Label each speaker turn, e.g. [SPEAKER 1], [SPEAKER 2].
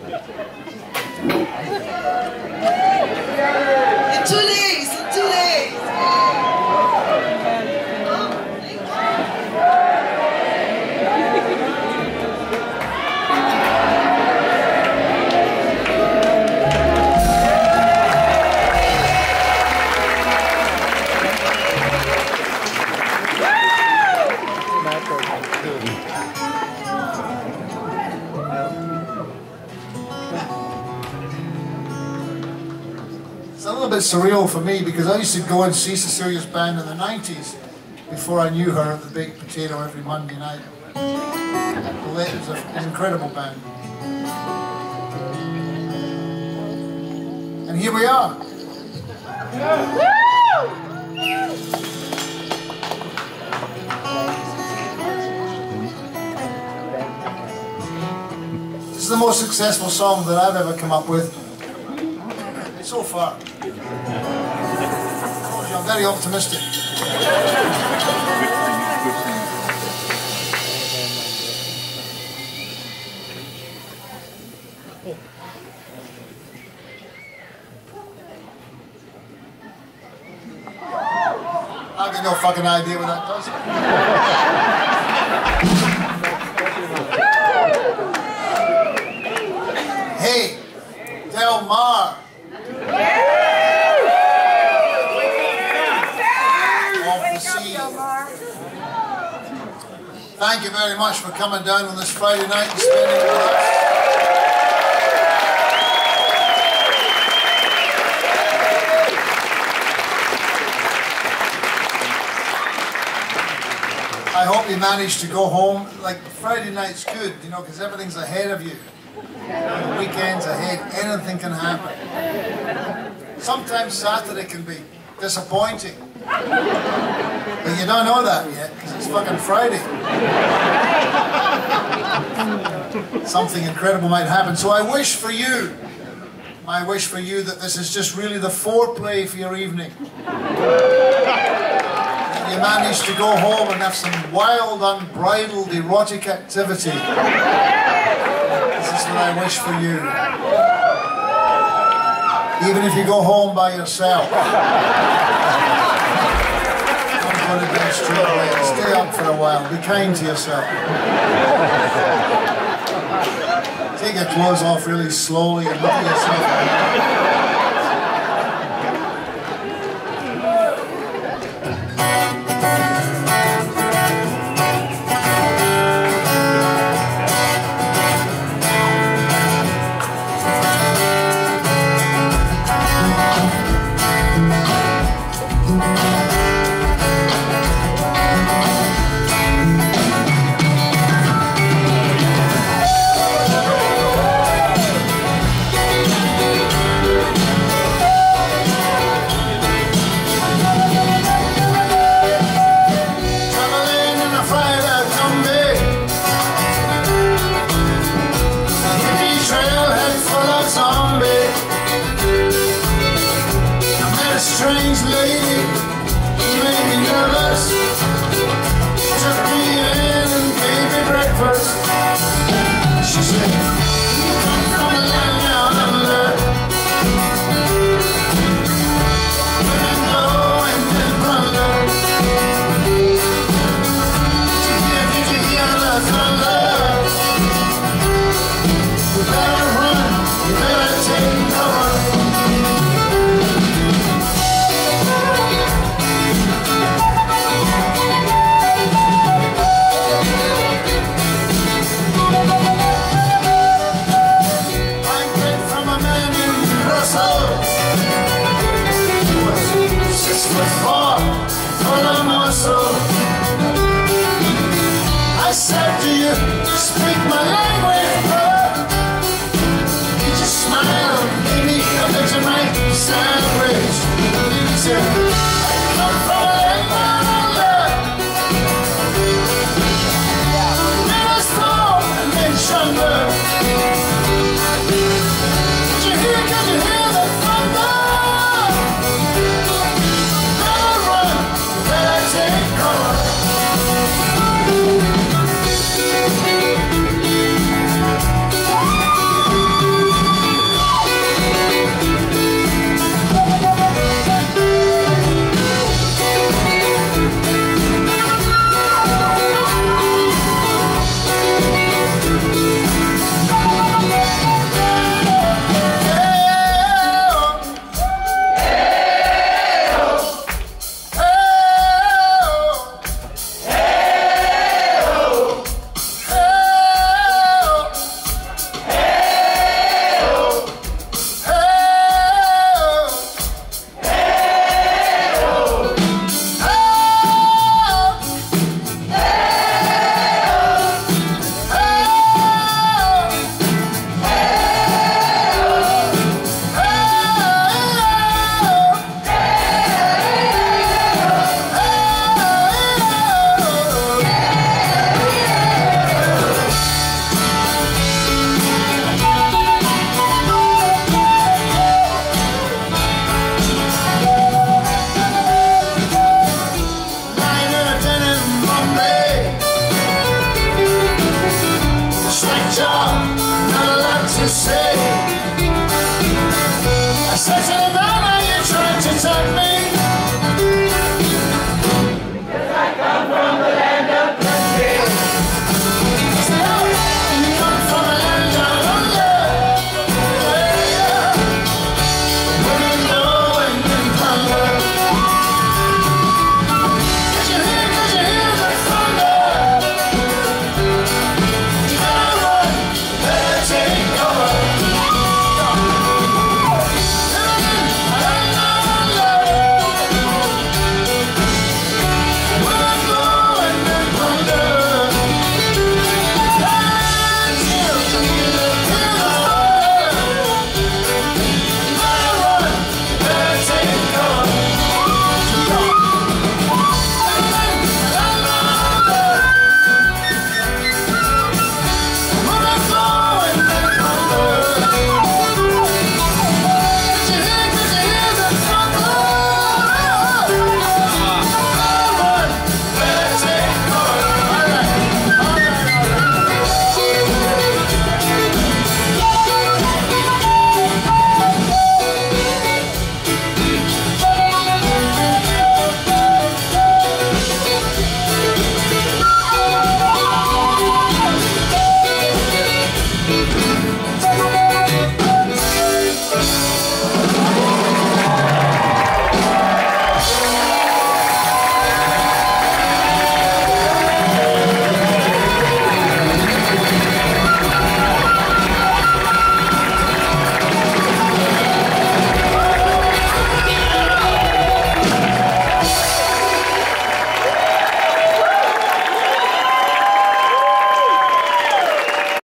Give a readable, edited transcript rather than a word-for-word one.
[SPEAKER 1] In 2 days, in 2 days.
[SPEAKER 2] It's a little bit surreal for me because I used to go and see Cecilia's band in the 90s before I knew her at the Baked Potato every Monday night. It was an incredible band. And here we are. This is the most successful song that I've ever come up with so far. I'm very optimistic. I've got no fucking idea what that does. Hey, Del Mar. Thank you very much for coming down on this Friday night and spending it with us. I hope you managed to go home. Like, Friday night's good, you know, because everything's ahead of you. The weekend's ahead, anything can happen. Sometimes Saturday can be disappointing. But you don't know that yet, because it's fucking Friday. Something incredible might happen. So I wish for you, my wish for you, that this is just really the foreplay for your evening. That you manage to go home and have some wild, unbridled, erotic activity. This is what I wish for you. Even if you go home by yourself. Don't go straight away. Stay up for a while. Be kind to yourself. Take your clothes off really slowly and look at yourself. Strange lady, she made me nervous. Took me in and gave me breakfast. She said, "You come from a land down under. Women go and men plunder. Did you hear the thunder? You better run, you better take cover." I said, "Do you speak my language, bro?" He just smiled and gave me a Vegemite sandwich. He said, "I come from a land down under. Men are strong and men stronger. Can you hear the thunder? Better run, better take cover." to say. I said to the man, are you trying to tug me?